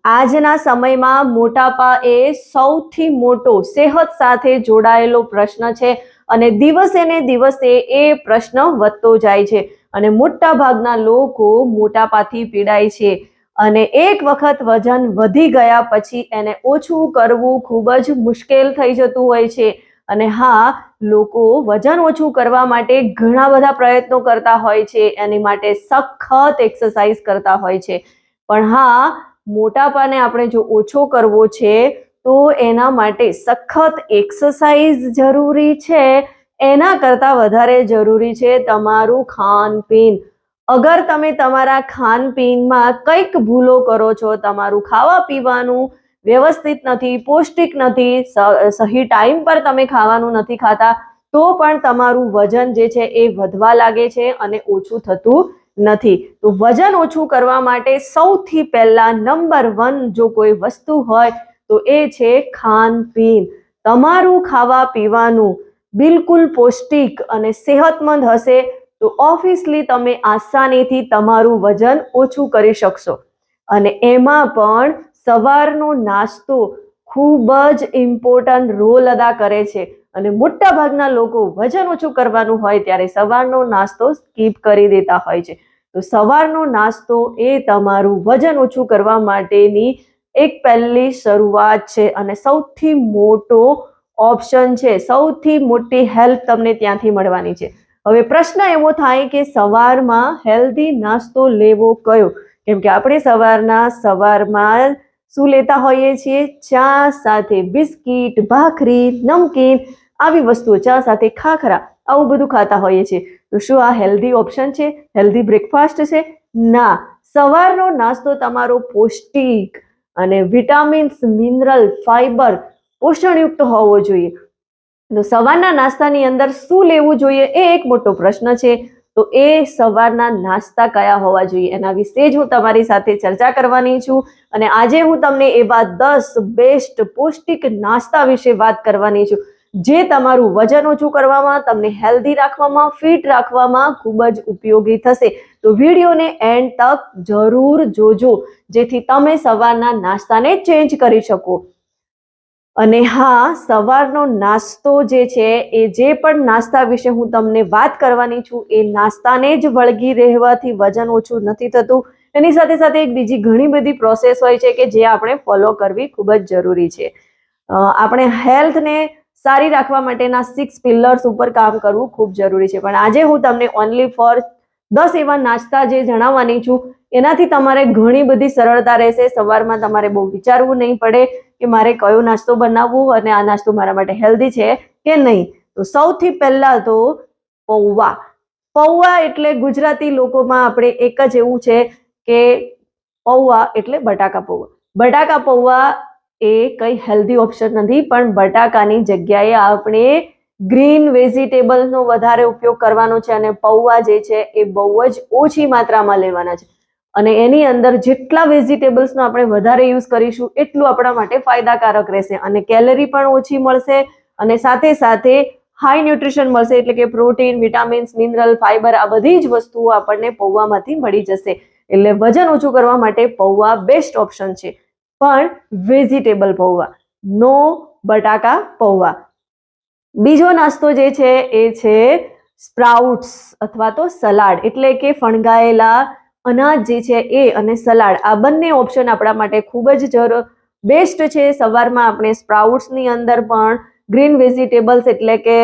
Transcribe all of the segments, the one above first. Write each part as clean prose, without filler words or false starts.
આજના સમયમાં મોટાપા એ સૌથી મોટો સેહત સાથે જોડાયેલો પ્રશ્ન છે અને દિવસે ને દિવસે એ પ્રશ્ન વધતો જાય છે અને મોટા ભાગના લોકો મોટાપાથી પીડાય છે અને એક વખત વજન વધી ગયા પછી એને ઓછું કરવું ખૂબ જ મુશ્કેલ થઈ જતું હોય છે અને હા, લોકો વજન ઓછું કરવા માટે ઘણા બધા પ્રયત્નો કરતા હોય છે, એની માટે સખત એક્સરસાઇઝ કરતા હોય છે, પણ હા, મોટાપાને આપણે જો ઓછો કરવો છે તો એના માટે સખત એક્સરસાઇઝ જરૂરી છે, એના કરતાં વધારે જરૂરી છે તમારું ખાનપીન. અગર તમે તમારા ખાનપીનમાં કંઈક ભૂલો કરો છો, તમારું ખાવા પીવાનું વ્યવસ્થિત નથી, પૌષ્ટિક નથી, સહી ટાઈમ પર તમે ખાવાનું નથી ખાતા, તો પણ તમારું વજન જે છે એ વધવા લાગે છે અને ઓછું થતું નથી. તો વજન ઓછું કરવા માટે સૌથી પહેલા નંબર 1 જો કોઈ વસ્તુ હોય તો એ છે ખાનપીન. તમારું ખાવા પીવાનું બિલકુલ પૌષ્ટિક અને સેહતમંદ હશે તો ઓબ્વિયસલી તમે આસાનીથી તમારું વજન ઓછું કરી શકશો. અને એમાં પણ સવારનો નાસ્તો ખૂબ જ ઇમ્પોર્ટન્ટ રોલ અદા કરે છે અને મોટા ભાગના લોકો વજન ઓછું કરવાનું હોય ત્યારે સવારનો નાસ્તો સ્કીપ કરી દેતા હોય છે. તો સવારનો નાસ્તો એ તમારું વજન ઓછું કરવા માટેની એક પહેલી શરૂઆત છે અને સૌથી મોટો ઓપ્શન છે, સૌથી મોટી હેલ્પ તમને ત્યાંથી મળવાની છે. હવે પ્રશ્ન એવો થાય કે સવારમાં હેલ્ધી નાસ્તો લેવો કયો? કેમ કે આપણે સવારમાં શું લેતા હોઈએ છીએ? ચા સાથે બિસ્કીટ, ભાખરી, નમકીન, આવી વસ્તુઓ, ચા સાથે ખાખરા, આવું બધું ખાતા હોઈએ છીએ. તો શું આ હેલ્ધી ઓપ્શન છે? હેલ્ધી બ્રેકફાસ્ટ છે? ના. સવારનો નાસ્તો તમારો પૌષ્ટિક અને વિટામિન્સ, મિનરલ, ફાઈબર, પોષણયુક્ત હોવો જોઈએ. તો સવારના નાસ્તાની અંદર શું લેવું જોઈએ એ એક મોટો પ્રશ્ન છે. તો એ સવારના નાસ્તા કયા હોવા જોઈએ એના વિશે જ હું તમારી સાથે ચર્ચા કરવાની છું અને આજે હું તમને એવા 10 બેસ્ટ પૌષ્ટિક નાસ્તા વિશે વાત કરવાની છું જે તમારું વજન ઓછું કરવામાં, તમને હેલ્ધી રાખવામાં, ફિટ રાખવામાં ખૂબ જ ઉપયોગી થશે. તો વિડીયોને એન્ડ તક જરૂર જોજો જેથી તમે સવારના નાસ્તાને ચેન્જ કરી શકો. અને હા, સવારનો નાસ્તો જે છે એ જે પણ નાસ્તા વિશે હું તમને વાત કરવાની છું એ નાસ્તાને જ વળગી રહેવાથી વજન ઓછું નથી થતું. એની સાથે સાથે એક બીજી ઘણી બધી પ્રોસેસ હોય છે કે જે આપણે ફોલો કરવી ખૂબ જ જરૂરી છે. આપણે હેલ્થને સારી રાખવા માટેના 6 પિલર્સ ઉપર કામ કરવું ખૂબ જરૂરી છે. પણ આજે હું તમને ઓનલી ફોર 10 એવા નાસ્તા જે જણાવવાની છું એનાથી તમારે ઘણી બધી સરળતા રહેશે. સવારમાં તમારે બહુ વિચારવું નહીં પડે કે મારે કયો નાસ્તો બનાવવો અને આ નાસ્તો મારા માટે હેલ્ધી છે કે નહીં. તો સૌથી પહેલા તો પૌવા. પૌવા એટલે ગુજરાતી લોકોમાં આપણે એક જ એવું છે કે પૌવા એટલે બટાકા પૌવા. બટાકા પૌવા એ કઈ હેલ્ધી ઓપ્શન નથી, પણ બટાકાની જગ્યાએ આપણે ગ્રીન વેજીટેબલનો વધારે ઉપયોગ કરવાનો છે અને પૌવા જે છે એ બહુ જ ઓછી માત્રામાં લેવાના છે અને એની અંદર જેટલા વેજીટેબલ્સનો આપણે વધારે યુઝ કરીશું એટલું આપણા માટે ફાયદાકારક રહેશે અને કેલરી પણ ઓછી મળશે અને સાથે સાથે હાઈ ન્યુટ્રિશન મળશે, એટલે કે પ્રોટીન, વિટામિન્સ, મિનરલ, ફાઈબર, આ બધી જ વસ્તુઓ આપણને પૌવામાંથી મળી જશે. એટલે વજન ઓછું કરવા માટે પૌવા બેસ્ટ ઓપ્શન છે, પણ વેજીટેબલ પૌવા, નો બટાકા પૌવા. બીજો નાસ્તો જે છે એ છે સ્પ્રાઉટ્સ અથવા તો સલાડ, એટલે કે ફણગાયેલા અનાજ જે છે એ અને સલાડ, આ બંને ઓપ્શન આપણા માટે ખૂબ જ બેસ્ટ છે. સવારમાં આપણે સ્પ્રાઉટ્સની અંદર પણ ગ્રીન વેજીટેબલ્સ એટલે કે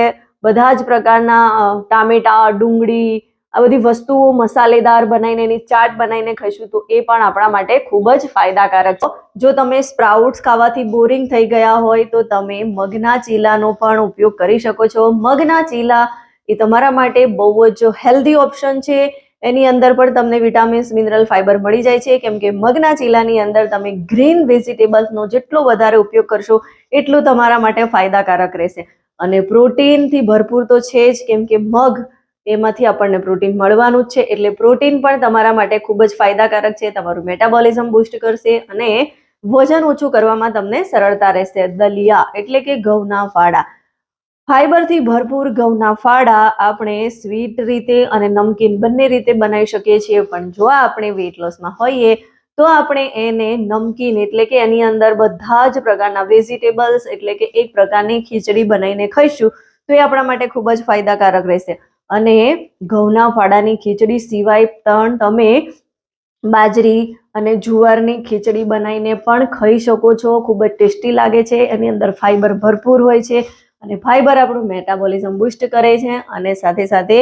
બધા જ પ્રકારના ટામેટા, ડુંગળી, આ બધી વસ્તુઓ મસાલેદાર બનાવીને એની ચાટ બનાવીને ખાઈશું તો એ પણ આપણા માટે ખૂબ જ ફાયદાકારક છે. જો તમે સ્પ્રાઉટ્સ ખાવાથી બોરિંગ થઈ ગયા હોય તો તમે મગના ચીલાનો પણ ઉપયોગ કરી શકો છો. મગના ચીલા એ તમારા માટે બહુ જ હેલ્ધી ઓપ્શન છે. એની અંદર પણ તમને વિટામિન્સ, મિનરલ, ફાઈબર મળી જાય છે કેમ કે મગના ચીલાની અંદર તમે ગ્રીન વેજીટેબલ્સનો જેટલો વધારે ઉપયોગ કરશો એટલું તમારા માટે ફાયદાકારક રહેશે અને પ્રોટીનથી ભરપૂર તો છે જ, કેમ કે મગ એમાંથી આપણને પ્રોટીન મળવાનું જ છે, એટલે પ્રોટીન પણ તમારા માટે ખૂબ જ ફાયદાકારક છે. તમારું મેટાબોલિઝમ બૂસ્ટ કરશે અને વજન ઓછું કરવામાં તમને સરળતા રહેશે. દલિયા એટલે કે ઘઉંના ફાડા. ફાઈબરથી ભરપૂર ઘઉંના ફાડા આપણે સ્વીટ રીતે અને નમકીન બંને રીતે બનાવી શકીએ છીએ, પણ જો આપણે વેટ લોસમાં હોઈએ તો આપણે એને નમકીન એટલે કે એની અંદર બધા જ પ્રકારના વેજીટેબલ્સ એટલે કે એક પ્રકારની ખીચડી બનાવીને ખાઈશું તો એ આપણા માટે ખૂબ જ ફાયદાકારક રહેશે. અને ઘઉંના ફાડાની ખીચડી સિવાય પણ તમે બાજરી અને જુવારની ખીચડી બનાવીને પણ ખાઈ શકો છો. ખૂબ જ ટેસ્ટી લાગે છે. એની અંદર ફાઈબર ભરપૂર હોય છે અને ફાઈબર આપણું મેટાબોલિઝમ બૂસ્ટ કરે છે અને સાથે સાથે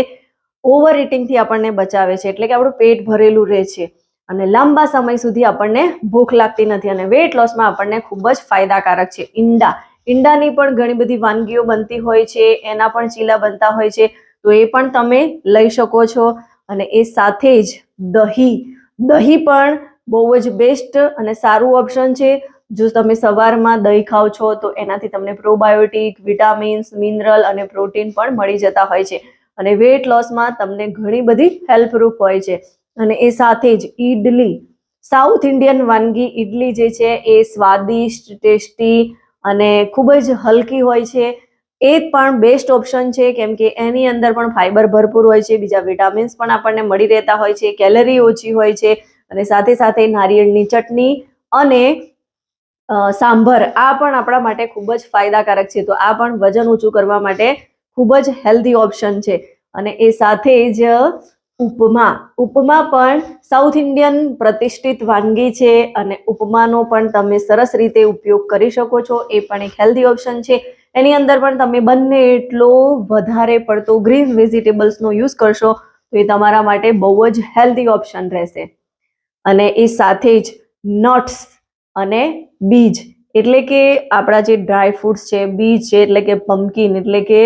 ઓવર ઇટિંગથી આપણને બચાવે છે એટલે કે આપણું પેટ ભરેલું રહે છે અને લાંબા સમય સુધી આપણને ભૂખ લાગતી નથી અને વેટ લોસમાં આપણને ખૂબ જ ફાયદાકારક છે. ઈંડાની પણ ઘણી બધી વાનગીઓ બનતી હોય છે, એના પણ ચીલા બનતા હોય છે તો એ પણ તમે લઈ શકો છો. અને એ સાથે જ દહીં પણ બહુ જ બેસ્ટ અને સારું ઓપ્શન છે. જો તમે સવારમાં દહીં ખાઓ છો તો એનાથી તમને પ્રોબાયોટિક, વિટામિન્સ, મિનરલ અને પ્રોટીન પણ મળી જતા હોય છે અને વેટ લોસમાં તમને ઘણી બધી હેલ્પરૂપ હોય છે. અને એ સાથે જ ઈડલી, સાઉથ ઇન્ડિયન વાનગી ઈડલી જે છે એ સ્વાદિષ્ટ, ટેસ્ટી અને ખૂબ જ હલકી હોય છે. એ પણ બેસ્ટ ઓપ્શન છે કેમ કે એની અંદર પણ ફાઈબર ભરપૂર હોય છે, બીજા વિટામિન્સ પણ આપણને મળી રહેતા હોય છે, કેલરી ઓછી હોય છે અને સાથે સાથે નારિયેળની ચટણી અને સાંભર આ પણ આપણા માટે ખૂબ જ ફાયદાકારક છે. તો આ પણ વજન ઓછું કરવા માટે ખૂબ જ હેલ્ધી ઓપ્શન છે. અને એ સાથે જ ઉપમા પણ સાઉથ ઇન્ડિયન પ્રતિષ્ઠિત વાનગી છે અને ઉપમાનો પણ તમે સરસ રીતે ઉપયોગ કરી શકો છો. એ પણ એક હેલ્ધી ઓપ્શન છે. એની અંદર પણ તમે બંને એટલો વધારે પડતો ગ્રીન વેજીટેબલ્સનો યુઝ કરશો તો એ તમારા માટે બહુ જ હેલ્ધી ઓપ્શન રહેશે. અને એ સાથે જ નટ્સ અને બીજ એટલે કે આપણા જે ડ્રાય ફ્રૂટ્સ છે, બીજ છે એટલે કે પમ્પકિન એટલે કે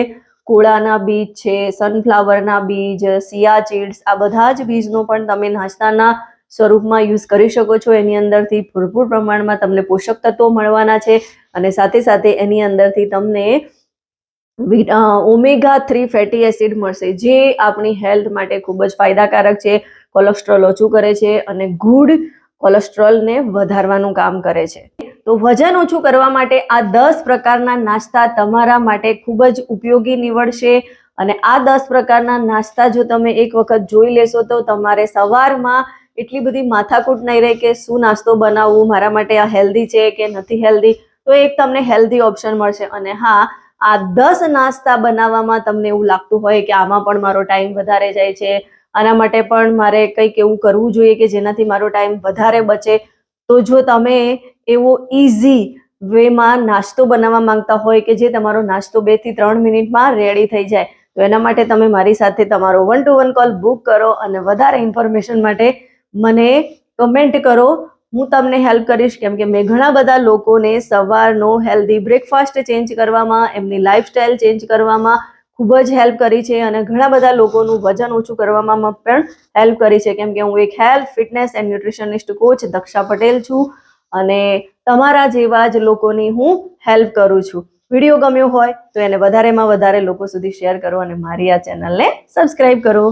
કોળાના બીજ છે, સનફ્લાવરના બીજ, સિયા સીડ્સ, આ બધા જ બીજનો પણ તમે નાસ્તાના સ્વરૂપમાં યુઝ કરી શકો છો. એની અંદરથી ભરપૂર પ્રમાણમાં તમને પોષક તત્વો મળવાના છે અને સાથે સાથે એની અંદરથી તમને omega-3 ફેટી એસિડ મળશે જે આપણી હેલ્થ માટે ખૂબ જ ફાયદાકારક છે. કોલેસ્ટ્રોલ ઓછું કરે છે અને ગુડ કોલેસ્ટ્રોલને વધારવાનું કામ કરે છે. તો વજન ઓછું કરવા માટે આ 10 પ્રકારના નાસ્તા તમારા માટે ખૂબ જ ઉપયોગી નીવડશે. અને આ 10 પ્રકારના નાસ્તા જો તમે એક વખત જોઈ લેશો તો તમારે સવારમાં એટલી બધી માથાકૂટ નહીં રહે કે શું નાસ્તો બનાવવું, મારા માટે આ હેલ્ધી છે કે નથી હેલ્ધી. તો એક તમને હેલ્ધી ઓપ્શન મળશે. અને હા, આ 10 નાસ્તા બનાવવામાં તમને એવું લાગતું હોય કે આમાં પણ મારો ટાઈમ વધારે જાય છે, આના માટે પણ મારે કંઈક એવું કરવું જોઈએ કે જેનાથી મારો ટાઈમ વધારે બચે, તો જો તમે એવો ઇઝી વેમાં નાસ્તો બનાવવા માંગતા હોય કે જે તમારો નાસ્તો 2 થી 3 મિનિટમાં રેડી થઈ જાય તો એના માટે તમે મારી સાથે તમારો 1-to-1 કોલ બુક કરો અને વધારે ઇન્ફોર્મેશન માટે મને કમેન્ટ કરો. હું તમને હેલ્પ કરીશ કેમ કે મેં ઘણા બધા લોકોને સવારનો હેલ્ધી બ્રેકફાસ્ટ ચેન્જ કરવામાં, એમની લાઈફસ્ટાઈલ ચેન્જ કરવામાં ખૂબ જ હેલ્પ કરી છે અને ઘણા બધા લોકોનું વજન ઓછું કરવામાં પણ હેલ્પ કરી છે કેમ કે હું એક health, fitness and nutritionist coach Daksha Patel છું અને તમારા જેવા જ લોકોની હું હેલ્પ કરું છું. વિડીયો ગમ્યો હોય તો એને વધારેમાં વધારે લોકો સુધી શેર કરો અને મારી આ ચેનલને સબસ્ક્રાઇબ કરો.